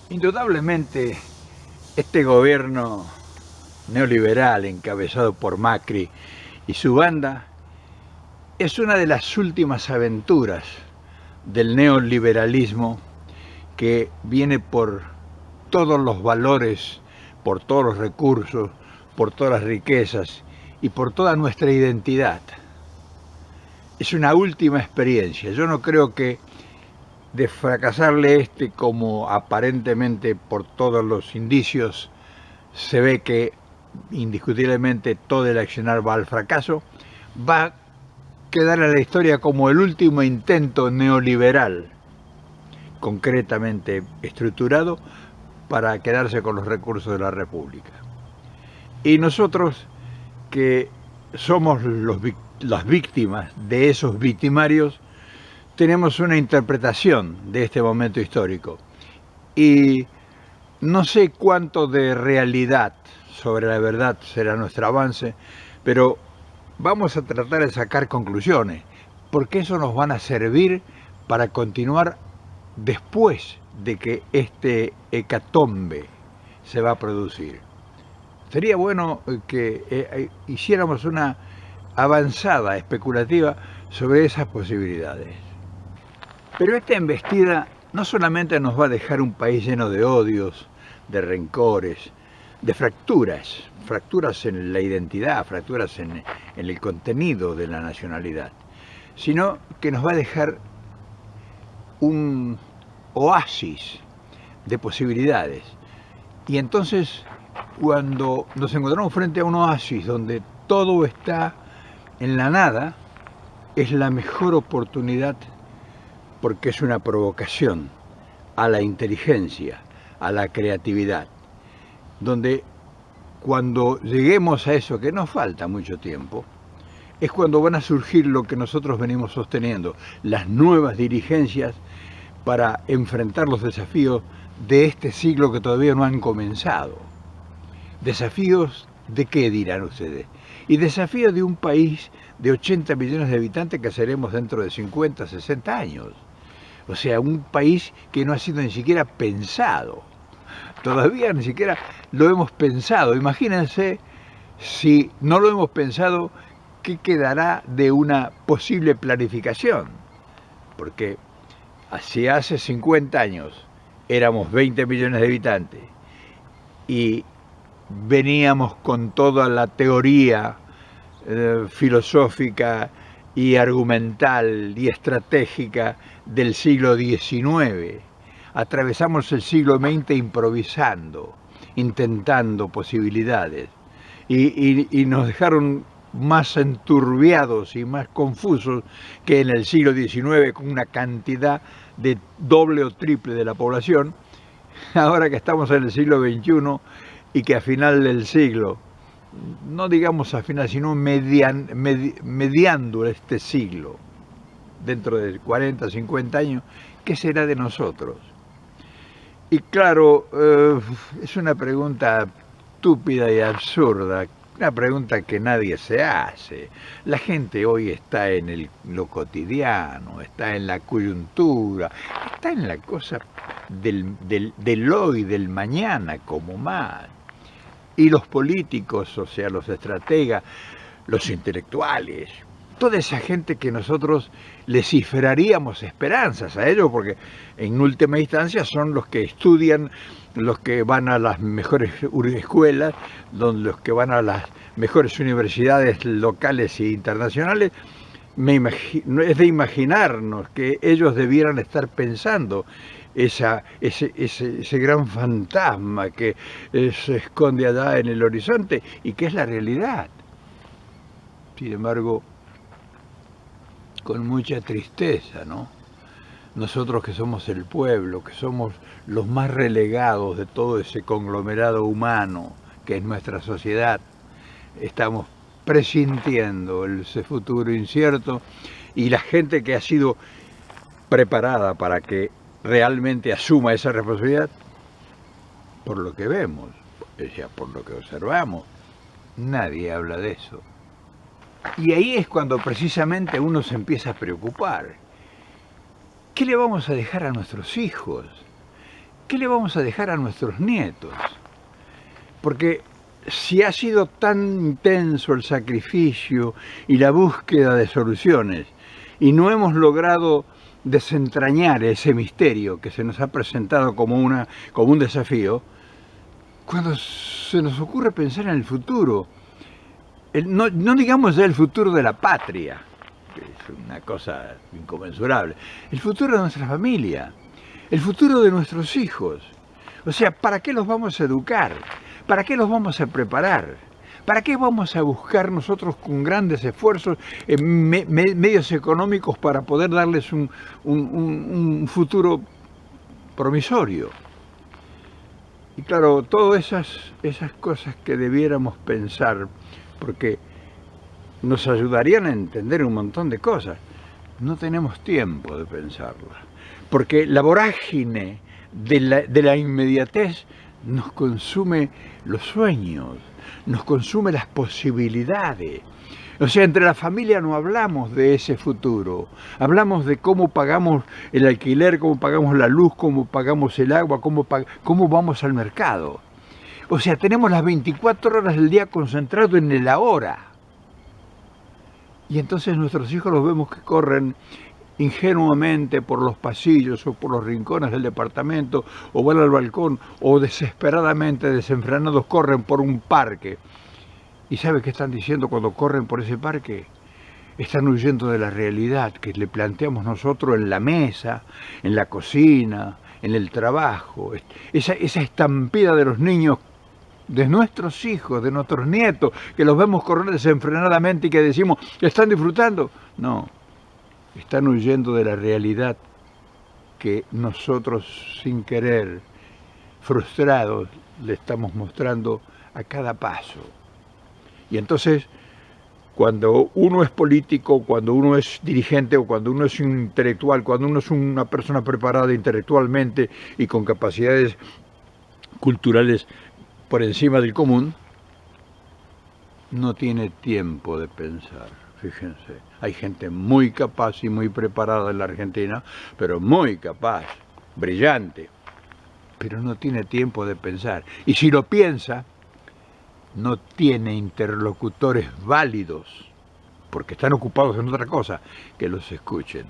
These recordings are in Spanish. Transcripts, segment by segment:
Indudablemente, este gobierno neoliberal encabezado por Macri y su banda es una de las últimas aventuras del neoliberalismo que viene por todos los valores, por todos los recursos, por todas las riquezas y por toda nuestra identidad. Es una última experiencia. Yo no creo que de fracasarle como aparentemente por todos los indicios se ve que indiscutiblemente todo el accionar va al fracaso, va a quedar en la historia como el último intento neoliberal concretamente estructurado para quedarse con los recursos de la República. Y nosotros, que somos las víctimas de esos victimarios, tenemos una interpretación de este momento histórico. Y no sé cuánto de realidad sobre la verdad será nuestro avance, pero vamos a tratar de sacar conclusiones, porque eso nos van a servir para continuar después de que este hecatombe se va a producir. Sería bueno que hiciéramos una avanzada especulativa sobre esas posibilidades. Pero esta embestida no solamente nos va a dejar un país lleno de odios, de rencores, de fracturas en la identidad, fracturas en el contenido de la nacionalidad, sino que nos va a dejar un oasis de posibilidades. Y entonces, cuando nos encontramos frente a un oasis donde todo está en la nada, es la mejor oportunidad porque es una provocación a la inteligencia, a la creatividad, donde cuando lleguemos a eso, que nos falta mucho tiempo, es cuando van a surgir lo que nosotros venimos sosteniendo, las nuevas dirigencias para enfrentar los desafíos de este siglo que todavía no han comenzado. ¿Desafíos de qué, dirán ustedes? Y desafíos de un país de 80 millones de habitantes que seremos dentro de 50, 60 años. O sea, un país que no ha sido ni siquiera pensado. Todavía ni siquiera lo hemos pensado. Imagínense si no lo hemos pensado, ¿qué quedará de una posible planificación? Porque si hace 50 años éramos 20 millones de habitantes y veníamos con toda la teoría filosófica y argumental y estratégica del siglo XIX. Atravesamos el siglo XX improvisando, intentando posibilidades y nos dejaron más enturbiados y más confusos que en el siglo XIX, con una cantidad de doble o triple de la población. Ahora que estamos en el siglo XXI y que a final del siglo, no digamos al final, sino mediando este siglo, dentro de 40, 50 años, ¿qué será de nosotros? Y claro, es una pregunta estúpida y absurda, una pregunta que nadie se hace. La gente hoy está en lo cotidiano, está en la coyuntura, está en la cosa del hoy, del mañana, como más. Y los políticos, o sea, los estrategas, los intelectuales, toda esa gente que nosotros les cifraríamos esperanzas a ellos, porque en última instancia son los que estudian, los que van a las mejores escuelas, los que van a las mejores universidades locales e internacionales. Es de imaginarnos que ellos debieran estar pensando ese gran fantasma que se esconde allá en el horizonte y que es la realidad. Sin embargo, con mucha tristeza, ¿no? Nosotros que somos el pueblo, que somos los más relegados de todo ese conglomerado humano que es nuestra sociedad, estamos presintiendo ese futuro incierto y la gente que ha sido preparada para que realmente asuma esa responsabilidad, por lo que vemos, o sea, por lo que observamos, nadie habla de eso. Y ahí es cuando precisamente uno se empieza a preocupar. ¿Qué le vamos a dejar a nuestros hijos? ¿qué le vamos a dejar a nuestros nietos? Porque si ha sido tan intenso el sacrificio y la búsqueda de soluciones y no hemos logrado desentrañar ese misterio que se nos ha presentado como un desafío, cuando se nos ocurre pensar en el futuro, no digamos ya el futuro de la patria, que es una cosa inconmensurable, el futuro de nuestra familia, el futuro de nuestros hijos. O sea, ¿para qué los vamos a educar? ¿Para qué los vamos a preparar? ¿Para qué vamos a buscar nosotros con grandes esfuerzos medios económicos para poder darles un futuro promisorio? Y claro, todas esas cosas que debiéramos pensar, porque nos ayudarían a entender un montón de cosas, no tenemos tiempo de pensarlas, porque la vorágine de la inmediatez nos consume los sueños, nos consume las posibilidades. O sea, entre la familia no hablamos de ese futuro, hablamos de cómo pagamos el alquiler, cómo pagamos la luz, cómo pagamos el agua, cómo vamos al mercado. O sea, tenemos las 24 horas del día concentrados en el ahora. Y entonces nuestros hijos los vemos que corren ingenuamente por los pasillos o por los rincones del departamento, o van al balcón, o desesperadamente, desenfrenados, corren por un parque. ¿Y sabe qué están diciendo cuando corren por ese parque? Están huyendo de la realidad que le planteamos nosotros en la mesa, en la cocina, en el trabajo. Esa estampida de los niños, de nuestros hijos, de nuestros nietos, que los vemos correr desenfrenadamente y que decimos, ¿están disfrutando? No, están huyendo de la realidad que nosotros, sin querer, frustrados, le estamos mostrando a cada paso. Y entonces, cuando uno es político, cuando uno es dirigente o cuando uno es un intelectual, cuando uno es una persona preparada intelectualmente y con capacidades culturales por encima del común, no tiene tiempo de pensar. Fíjense, hay gente muy capaz y muy preparada en la Argentina, pero muy capaz, brillante, pero no tiene tiempo de pensar. Y si lo piensa, no tiene interlocutores válidos, porque están ocupados en otra cosa, que los escuchen.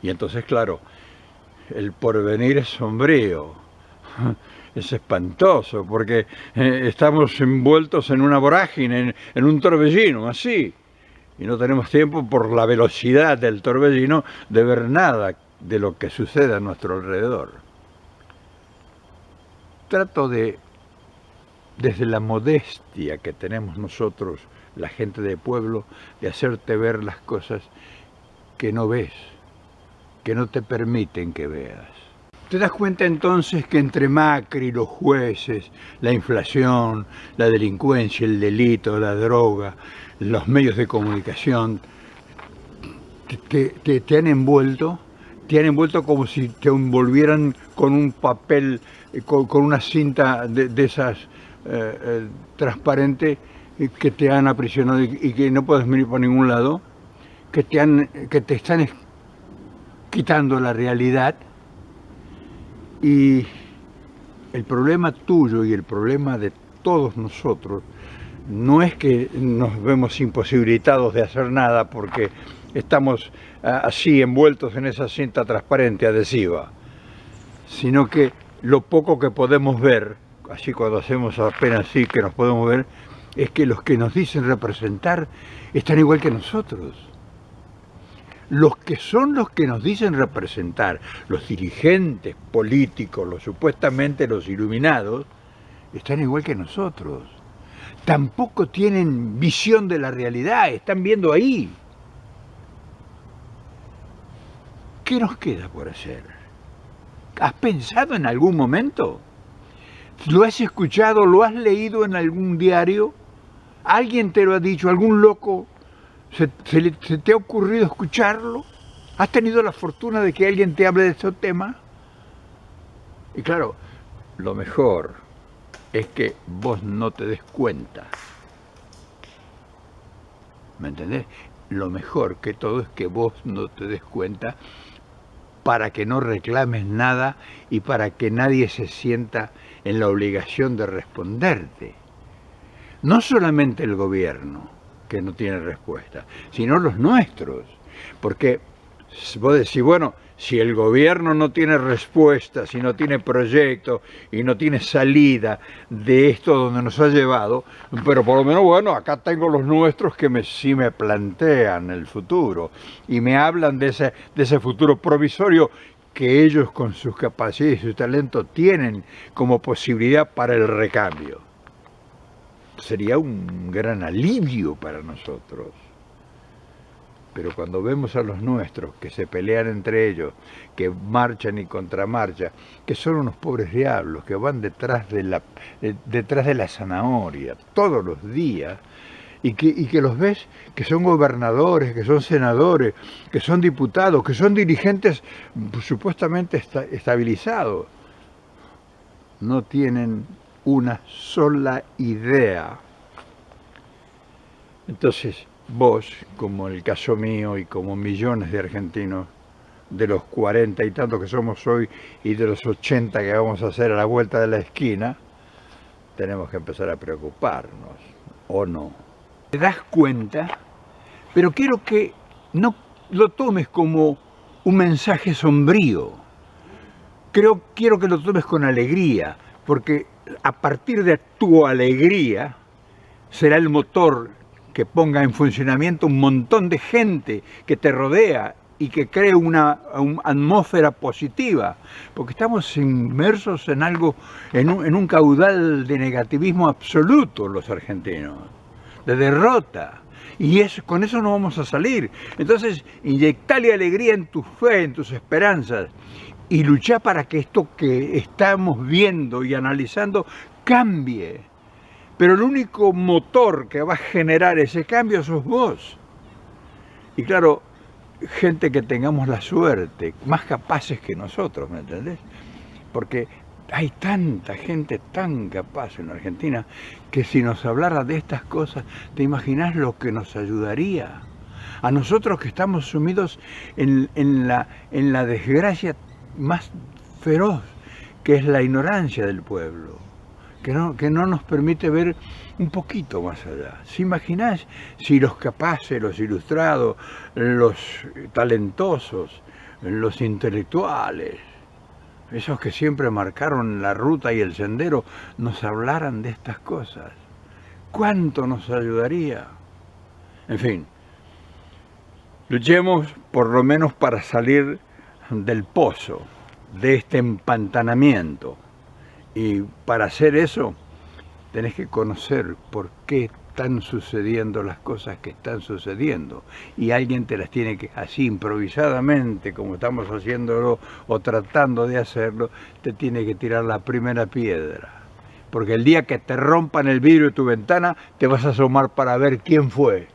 Y entonces, claro, el porvenir es sombrío, es espantoso, porque estamos envueltos en una vorágine, en un torbellino, así, y no tenemos tiempo, por la velocidad del torbellino, de ver nada de lo que sucede a nuestro alrededor. Trato de, desde la modestia que tenemos nosotros, la gente de pueblo, de hacerte ver las cosas que no ves, que no te permiten que veas. ¿Te das cuenta entonces que entre Macri, los jueces, la inflación, la delincuencia, el delito, la droga, los medios de comunicación, te han envuelto? Te han envuelto como si te envolvieran con un papel, con una cinta de esas transparente, que te han aprisionado y que no puedes venir por ningún lado, que te están quitando la realidad. Y el problema tuyo y el problema de todos nosotros no es que nos vemos imposibilitados de hacer nada porque estamos así envueltos en esa cinta transparente adhesiva, sino que lo poco que podemos ver, así cuando hacemos apenas sí que nos podemos ver, es que los que nos dicen representar están igual que nosotros. Los que son los que nos dicen representar, los dirigentes políticos, supuestamente los iluminados, están igual que nosotros. Tampoco tienen visión de la realidad, están viendo ahí. ¿Qué nos queda por hacer? ¿Has pensado en algún momento? ¿Lo has escuchado, lo has leído en algún diario? ¿Alguien te lo ha dicho? ¿Algún loco se te ha ocurrido escucharlo? ¿Has tenido la fortuna de que alguien te hable de estos temas? Y claro, lo mejor es que vos no te des cuenta. ¿Me entendés? Lo mejor que todo es que vos no te des cuenta, para que no reclames nada y para que nadie se sienta en la obligación de responderte. No solamente el gobierno, que no tiene respuesta, sino los nuestros. Porque vos decís, bueno, si el gobierno no tiene respuesta, si no tiene proyecto y no tiene salida de esto donde nos ha llevado, pero por lo menos, bueno, acá tengo los nuestros que sí me plantean el futuro y me hablan de ese futuro provisorio que ellos con sus capacidades y su talento tienen como posibilidad para el recambio. Sería un gran alivio para nosotros. Pero cuando vemos a los nuestros que se pelean entre ellos, que marchan y contramarchan, que son unos pobres diablos, que van detrás de la zanahoria todos los días, y que los ves que son gobernadores, que son senadores, que son diputados, que son dirigentes supuestamente estabilizados, no tienen una sola idea. Entonces, vos, como el caso mío y como millones de argentinos, de los 40 y tantos que somos hoy y de los 80 que vamos a hacer a la vuelta de la esquina, tenemos que empezar a preocuparnos, ¿o no? ¿Te das cuenta? Pero quiero que no lo tomes como un mensaje sombrío. Quiero que lo tomes con alegría, porque a partir de tu alegría será el motor que ponga en funcionamiento un montón de gente que te rodea y que cree una atmósfera positiva, porque estamos inmersos en algo, en un caudal de negativismo absoluto los argentinos, de derrota, y con eso no vamos a salir. Entonces, inyectale alegría en tu fe, en tus esperanzas, y lucha para que esto que estamos viendo y analizando cambie. Pero el único motor que va a generar ese cambio sos vos. Y claro, gente que tengamos la suerte, más capaces que nosotros, ¿me entendés? Porque hay tanta gente tan capaz en Argentina que si nos hablara de estas cosas, ¿te imaginás lo que nos ayudaría? A nosotros que estamos sumidos en la desgracia más feroz, que es la ignorancia del pueblo. Que no nos permite ver un poquito más allá. ¿Se imaginás si los capaces, los ilustrados, los talentosos, los intelectuales, esos que siempre marcaron la ruta y el sendero, nos hablaran de estas cosas? ¿Cuánto nos ayudaría? En fin, luchemos por lo menos para salir del pozo, de este empantanamiento. Y para hacer eso, tenés que conocer por qué están sucediendo las cosas que están sucediendo. Y alguien te las tiene que, así improvisadamente, como estamos haciéndolo o tratando de hacerlo, te tiene que tirar la primera piedra. Porque el día que te rompan el vidrio de tu ventana, te vas a asomar para ver quién fue.